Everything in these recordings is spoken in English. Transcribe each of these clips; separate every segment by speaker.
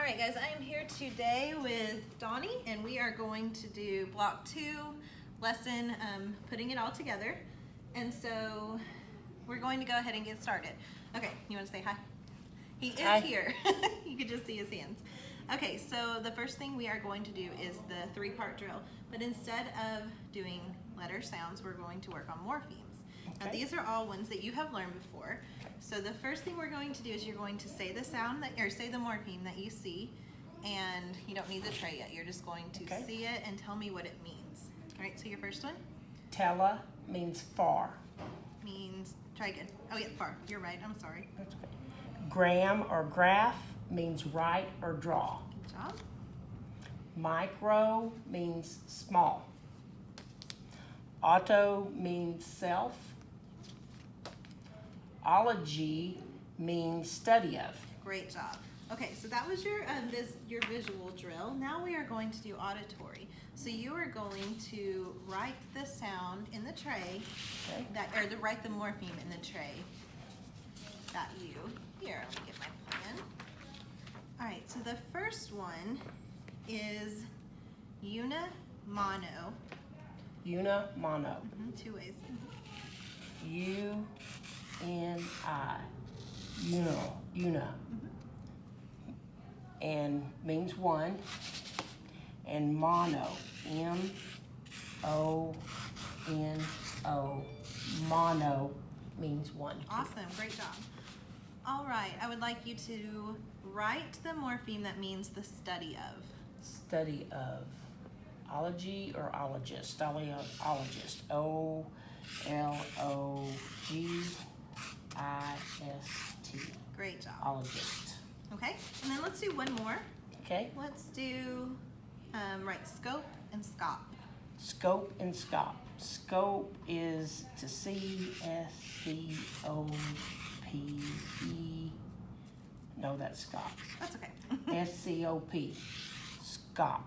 Speaker 1: right, guys, I am here today with Donnie, and we are going to do block 2 lesson, putting it all together. And so we're going to go ahead and get started. Okay, you want to say hi? He is
Speaker 2: Hi.
Speaker 1: Here. You can just see his hands. Okay, so the first thing we are going to do is the 3-part drill. But instead of doing letter sounds, we're going to work on morphemes. Now
Speaker 2: Okay.
Speaker 1: these are all ones that you have learned before. So the first thing we're going to do is you're going to say the sound that, or say the morpheme that you see, and you don't need the tray yet. You're just going to
Speaker 2: Okay.
Speaker 1: see it and tell me what it means. All right, so your first one
Speaker 2: Tela means far.
Speaker 1: means, try again. Oh yeah, far, you're right, I'm sorry.
Speaker 2: That's okay. Gram or graph means write or draw.
Speaker 1: Good job.
Speaker 2: Micro means small. Auto means self. Ology means study of.
Speaker 1: Great job. Okay, so that was your visual drill. Now we are going to do auditory. So you are going to write the sound in the tray,
Speaker 2: Okay.
Speaker 1: write the morpheme in the tray that you, here, let me get my pen. All right, so the first one is mono.
Speaker 2: Una, mono.
Speaker 1: 2 ways.
Speaker 2: U-N-I. Una. And means one. And mono. M-O-N-O. Mono means one.
Speaker 1: Awesome, great job. All right, I would like you to write the morpheme that means the study of.
Speaker 2: Study of. Ology or ologist? Ologist. O-L-O-G-I-S-T.
Speaker 1: Great job.
Speaker 2: Ologist.
Speaker 1: Okay, and then let's do one more.
Speaker 2: Okay?
Speaker 1: Let's do, right, scope and scop.
Speaker 2: Scope and scope. Scope is to see, S-C-O-P-E. No, that's scop.
Speaker 1: That's okay.
Speaker 2: S-C-O-P. Scop.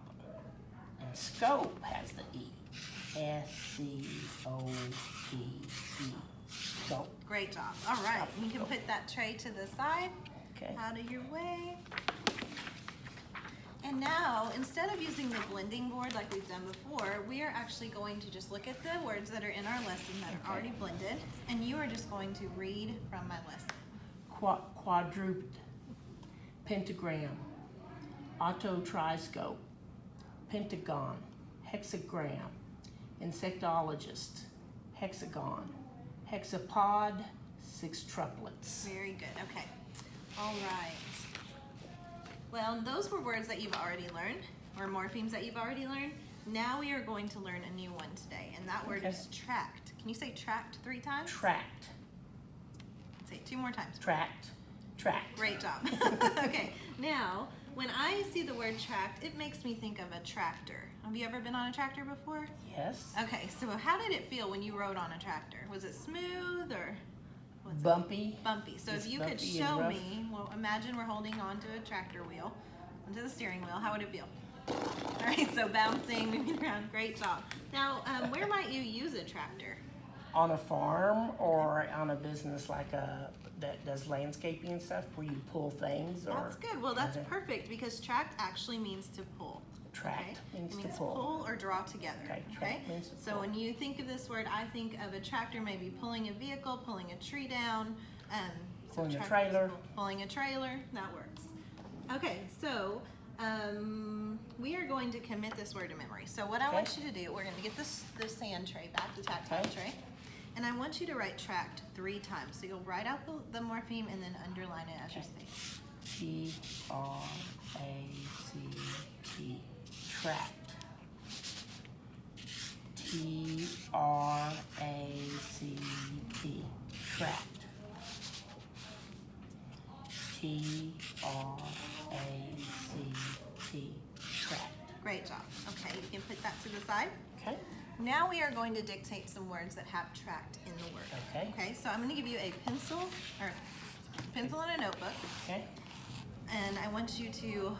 Speaker 2: And scope has the E. S-C-O-P-E. Scope.
Speaker 1: Great job. All right, you can put that tray to the side,
Speaker 2: Okay.
Speaker 1: out of your way. And now, instead of using the blending board like we've done before, we are actually going to just look at the words that are in our lesson that are already blended, and you are just going to read from my lesson.
Speaker 2: Quadruped. Pentagram. Autotriscope. Pentagon. Hexagram. Insectologist. Hexagon. Hexapod. 6 triplets.
Speaker 1: Very good, okay. All right. Well, those were words that you've already learned, or morphemes that you've already learned. Now we are going to learn a new one today, and that word
Speaker 2: Okay.
Speaker 1: is tract. Can you say tract 3 times?
Speaker 2: Tract.
Speaker 1: Say it 2 more times.
Speaker 2: Tract. Tract.
Speaker 1: Great job. Okay, now, when I see the word tract, it makes me think of a tractor. Have you ever been on a tractor before?
Speaker 2: Yes.
Speaker 1: Okay, so how did it feel when you rode on a tractor? Was it smooth or what's it?
Speaker 2: Bumpy.
Speaker 1: Bumpy. So
Speaker 2: It's
Speaker 1: if you could
Speaker 2: bumpy and
Speaker 1: show
Speaker 2: rough.
Speaker 1: me, well, imagine we're holding onto a tractor wheel, onto the steering wheel. How would it feel? All right, so bouncing, moving around. Great job. Now, where might you use a tractor?
Speaker 2: On a farm or on a business like that does landscaping and stuff where you pull things or
Speaker 1: That's good. Well, that's
Speaker 2: Okay.
Speaker 1: perfect because tract actually means to pull.
Speaker 2: Tract means
Speaker 1: It
Speaker 2: to
Speaker 1: means
Speaker 2: pull.
Speaker 1: or draw together.
Speaker 2: Okay, tract means to
Speaker 1: So
Speaker 2: pull.
Speaker 1: when you think of this word, I think of a tractor maybe pulling a vehicle, pulling a tree down,
Speaker 2: Pulling a
Speaker 1: tractor is
Speaker 2: trailer.
Speaker 1: pulling a trailer. That works. Okay, so we are going to commit this word to memory. So what I want you to do, we're going to get the sand tray back, the tactile
Speaker 2: Okay.
Speaker 1: tray, and I want you to write tract 3 times. So you'll write out the morpheme and then underline it as you say.
Speaker 2: T-R-A-C-T. Tract. T-R-A-C-T. Tract. T-R-A-C-T. Tract.
Speaker 1: Great job. Okay, you can put that to the side.
Speaker 2: Okay.
Speaker 1: Now we are going to dictate some words that have tract in the word.
Speaker 2: Okay.
Speaker 1: Okay, so I'm going to give you a pencil and a notebook,
Speaker 2: Okay.
Speaker 1: and I want you to,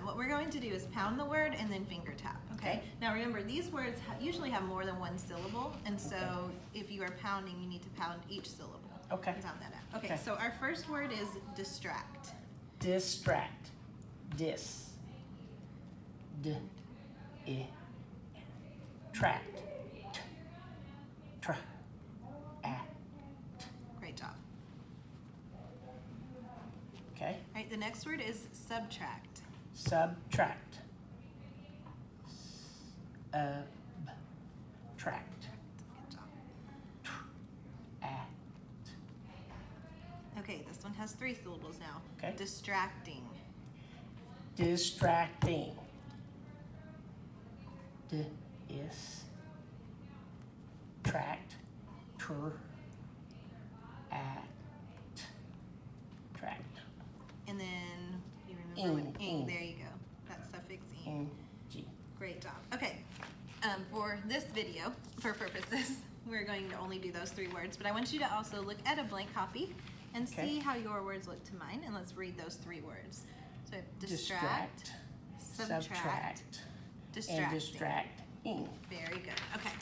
Speaker 1: what we're going to do is pound the word and then finger tap, okay?
Speaker 2: Okay.
Speaker 1: Now remember, these words usually have more than 1 syllable, and so
Speaker 2: Okay.
Speaker 1: if you are pounding, you need to pound each syllable.
Speaker 2: Okay.
Speaker 1: Sound that out. Okay,
Speaker 2: Okay.
Speaker 1: so our first word is distract.
Speaker 2: Distract. Dis. D. I. Tract. T. Tra. At.
Speaker 1: Great job.
Speaker 2: Okay.
Speaker 1: All right, the next word is subtract.
Speaker 2: Subtract. Tract.
Speaker 1: Good job.
Speaker 2: At.
Speaker 1: Okay, this one has 3 syllables now.
Speaker 2: Okay.
Speaker 1: Distracting.
Speaker 2: Distracting. Dis. Tract. Tr. At. Tract.
Speaker 1: And then, you remember what
Speaker 2: Ing.
Speaker 1: There you go. That suffix ing.
Speaker 2: Ing. G.
Speaker 1: Great job. Okay, for this video, for purposes, we're going to only do those 3 words, but I want you to also look at a blank copy and
Speaker 2: Okay.
Speaker 1: see how your words look to mine, and let's read those 3 words. So distract, subtract,
Speaker 2: And
Speaker 1: distracting.
Speaker 2: distracting.
Speaker 1: Very good. Okay.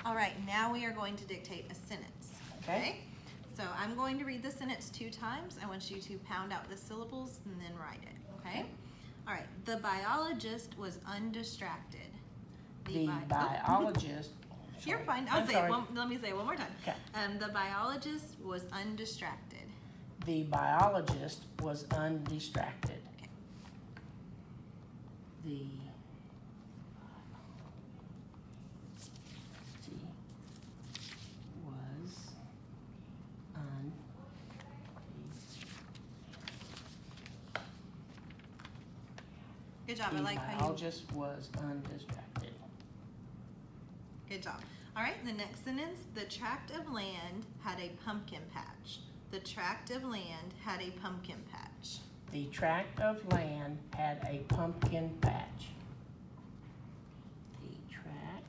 Speaker 1: All right, now we are going to dictate a sentence.
Speaker 2: Okay.
Speaker 1: So I'm going to read the sentence 2 times. I want you to pound out the syllables and then write it. Okay? All right. The biologist was undistracted.
Speaker 2: The
Speaker 1: bi-
Speaker 2: biologist.
Speaker 1: You're
Speaker 2: sorry.
Speaker 1: fine. I'll
Speaker 2: I'm
Speaker 1: say
Speaker 2: sorry.
Speaker 1: it. Let me say it one more time.
Speaker 2: Okay.
Speaker 1: The biologist was undistracted.
Speaker 2: The biologist was undistracted.
Speaker 1: Okay.
Speaker 2: The was
Speaker 1: Good job. I
Speaker 2: the
Speaker 1: like how you.
Speaker 2: biologist was undistracted.
Speaker 1: Good job. All right. The next sentence: the tract of land had a pumpkin patch. The tract of land had a pumpkin patch.
Speaker 2: The tract of land had a pumpkin patch. The tract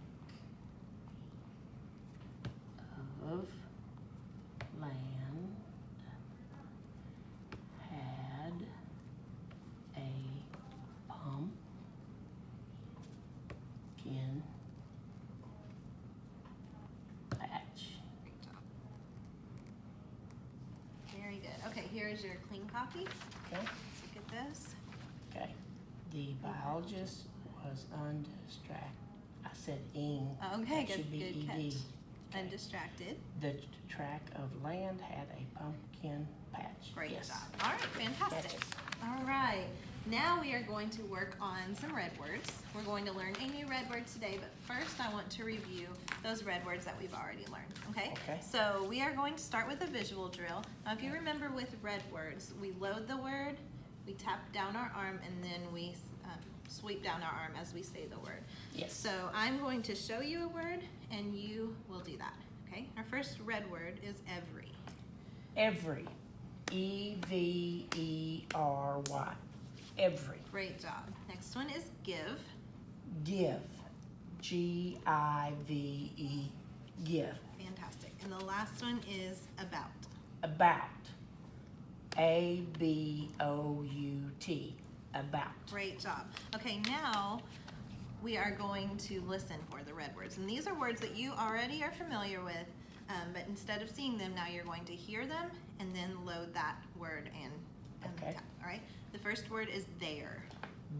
Speaker 2: of land had a pumpkin patch.
Speaker 1: Great job. Very good. Okay, here is your clean copy.
Speaker 2: Okay.
Speaker 1: Let's look at this.
Speaker 2: Okay. The biologist was undistracted. I said ing.
Speaker 1: Okay,
Speaker 2: That should be
Speaker 1: good
Speaker 2: ed.
Speaker 1: catch.
Speaker 2: Okay.
Speaker 1: Undistracted.
Speaker 2: The tract of land had a pumpkin patch.
Speaker 1: Great
Speaker 2: Yes.
Speaker 1: job. All right, fantastic.
Speaker 2: Catches.
Speaker 1: All right, now we are going to work on some red words. We're going to learn a new red word today, but first I want to review those red words that we've already learned, okay?
Speaker 2: Okay.
Speaker 1: So we are going to start with a visual drill. Now if you remember with red words, we load the word, we tap down our arm, and then we sweep down our arm as we say the word.
Speaker 2: Yes.
Speaker 1: So I'm going to show you a word, and you will do that, okay? Our first red word is every.
Speaker 2: Every. E-V-E-R-Y. Every.
Speaker 1: Great job. Next one is give.
Speaker 2: Give. G-I-V-E. Give.
Speaker 1: Fantastic. And the last one is about.
Speaker 2: About. A-B-O-U-T. About.
Speaker 1: Great job. Okay, now we are going to listen for the red words. And these are words that you already are familiar with, but instead of seeing them, now you're going to hear them and then load that word and
Speaker 2: Okay.
Speaker 1: tap. All right? The first word is there.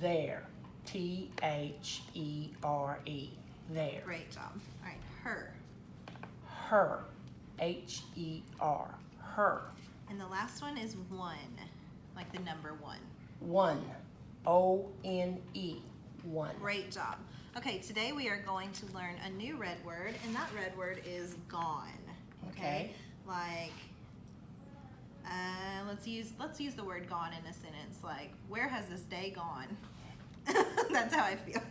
Speaker 2: There. T-H-E-R-E. There.
Speaker 1: Great job. All right, her.
Speaker 2: Her. H-E-R. Her.
Speaker 1: And the last one is one, like the number 1.
Speaker 2: One. O-N-E. One.
Speaker 1: Great job. Okay, today we are going to learn a new red word, and that red word is gone.
Speaker 2: Okay.
Speaker 1: Like, let's use the word gone in a sentence. Like, where has this day gone? That's how I feel.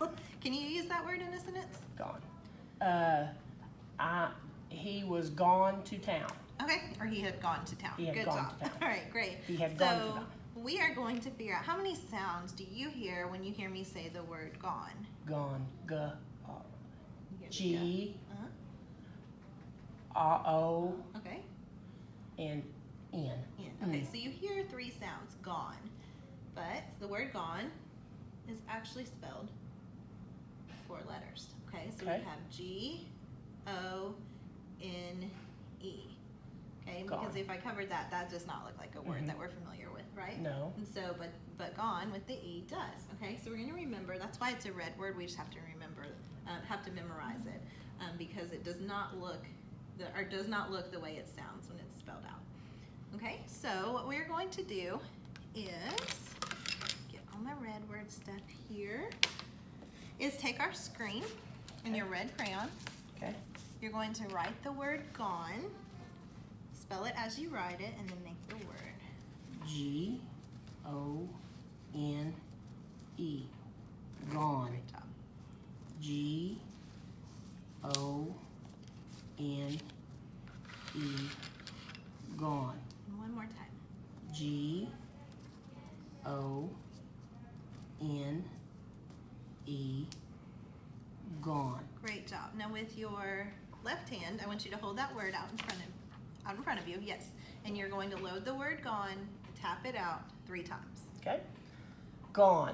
Speaker 1: Can you use that word in a sentence?
Speaker 2: Gone. He was gone to town.
Speaker 1: Okay, or he had gone to town.
Speaker 2: He had
Speaker 1: Good
Speaker 2: gone
Speaker 1: job.
Speaker 2: to town.
Speaker 1: All right, great.
Speaker 2: He had
Speaker 1: so
Speaker 2: gone to town.
Speaker 1: we are going to figure out how many sounds do you hear when you hear me say the word gone?
Speaker 2: Gone. G.
Speaker 1: You hear the
Speaker 2: G.
Speaker 1: Uh-huh.
Speaker 2: R-O.
Speaker 1: Okay.
Speaker 2: And N.
Speaker 1: Yeah. Okay, so you hear 3 sounds, gone. But the word gone is actually spelled 4 letters. Okay, so
Speaker 2: Okay.
Speaker 1: we have G-O-N-E. Okay,
Speaker 2: Gone.
Speaker 1: because if I covered that, that does not look like a word that we're familiar with, right?
Speaker 2: No.
Speaker 1: And so, but gone with the E does. Okay, so we're gonna remember, that's why it's a red word, we just have to remember, have to memorize it, because it does not look, does not look the way it sounds when it's spelled out. Okay, so what we're going to do is, get all my red word stuff here, is take our screen and your red crayon.
Speaker 2: Okay.
Speaker 1: You're going to write the word gone, spell it as you write it, and then make the word.
Speaker 2: G-O-N-E. Gone.
Speaker 1: Great job.
Speaker 2: G-O-N-E. Gone.
Speaker 1: And one more time.
Speaker 2: G-O-N-E. Gone.
Speaker 1: Great job. Now with your left hand, I want you to hold that word out in front of you. Yes. And you're going to load the word gone, tap it out 3 times.
Speaker 2: Okay. Gone.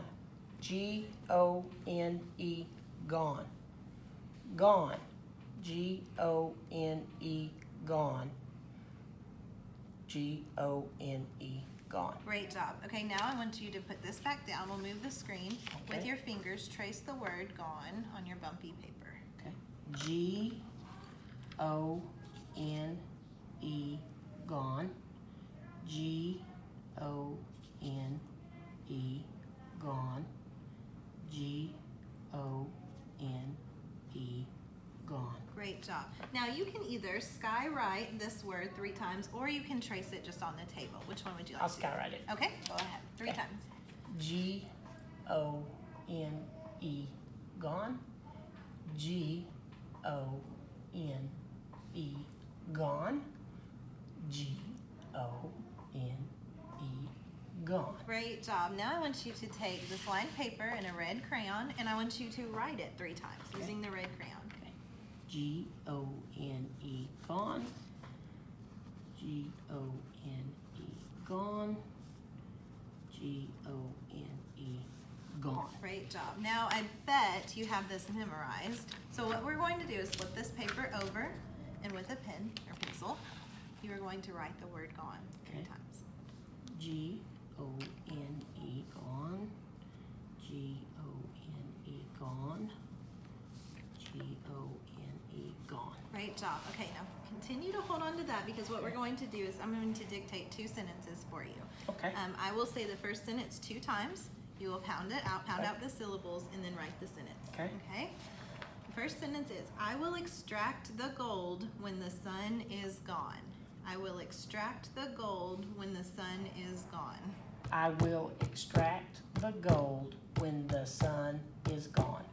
Speaker 2: G-O-N-E. Gone. Gone. G-O-N-E. Gone. G-O-N-E. Gone.
Speaker 1: Great job. Okay, now I want you to put this back down. We'll move the screen.
Speaker 2: Okay.
Speaker 1: With your fingers, trace the word gone on your bumpy paper.
Speaker 2: Okay. G-O-N-E. Gone. G-O-N-E. Gone. G-O-N-E. Gone.
Speaker 1: Great job. Now you can either skywrite this word 3 times, or you can trace it just on the table. Which one would you like
Speaker 2: I'll
Speaker 1: to do?
Speaker 2: skywrite it.
Speaker 1: Okay, go ahead. 3
Speaker 2: Okay.
Speaker 1: times.
Speaker 2: G-O-N-E. Gone. G-O-N-E. Gone. G-O-N-E. Gone.
Speaker 1: Great job. Now I want you to take this lined paper and a red crayon, and I want you to write it 3 times using the red crayon.
Speaker 2: Okay. G-O-N-E. Gone. G-O-N-E. Gone. G-O-N-E. Gone.
Speaker 1: Great job. Now I bet you have this memorized. So what we're going to do is flip this paper over, and with a pen or pencil, you are going to write the word gone 3
Speaker 2: Okay.
Speaker 1: times.
Speaker 2: G-O-N-E. Gone. G-O-N-E. Gone. G-O-N-E. Gone.
Speaker 1: Great job. Okay, now continue to hold on to that, because what we're going to do is I'm going to dictate 2 sentences for you.
Speaker 2: Okay.
Speaker 1: I will say the first sentence 2 times. You will pound it out, pound
Speaker 2: Okay.
Speaker 1: out the syllables, and then write the sentence.
Speaker 2: Okay.
Speaker 1: Okay? The first sentence is, I will extract the gold when the sun is gone. I will extract the gold when the sun is gone.
Speaker 2: I will extract the gold when the sun is gone.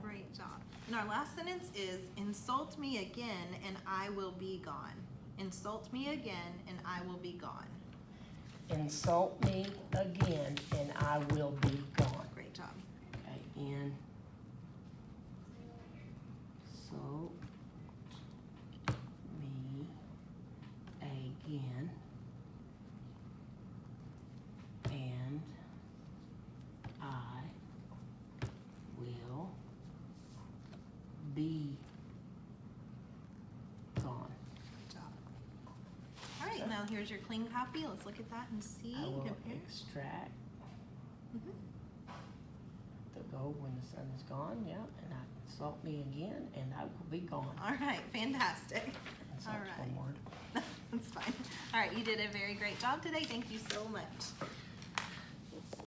Speaker 1: Great job. And our last sentence is, insult me again and I will be gone. Insult me again and I will be gone.
Speaker 2: Insult me again and I will be gone.
Speaker 1: Great job.
Speaker 2: Okay, insult me again and I will be gone.
Speaker 1: Good job. All right, now here's your clean copy. Let's look at that and see.
Speaker 2: I will
Speaker 1: Compare.
Speaker 2: extract
Speaker 1: Mhm.
Speaker 2: the gold when the sun is gone, yeah, and I insult me again and I will be gone.
Speaker 1: All right, fantastic.
Speaker 2: Insult's
Speaker 1: All right.
Speaker 2: one word.
Speaker 1: That's fine. All right, you did a very great job today. Thank you so much.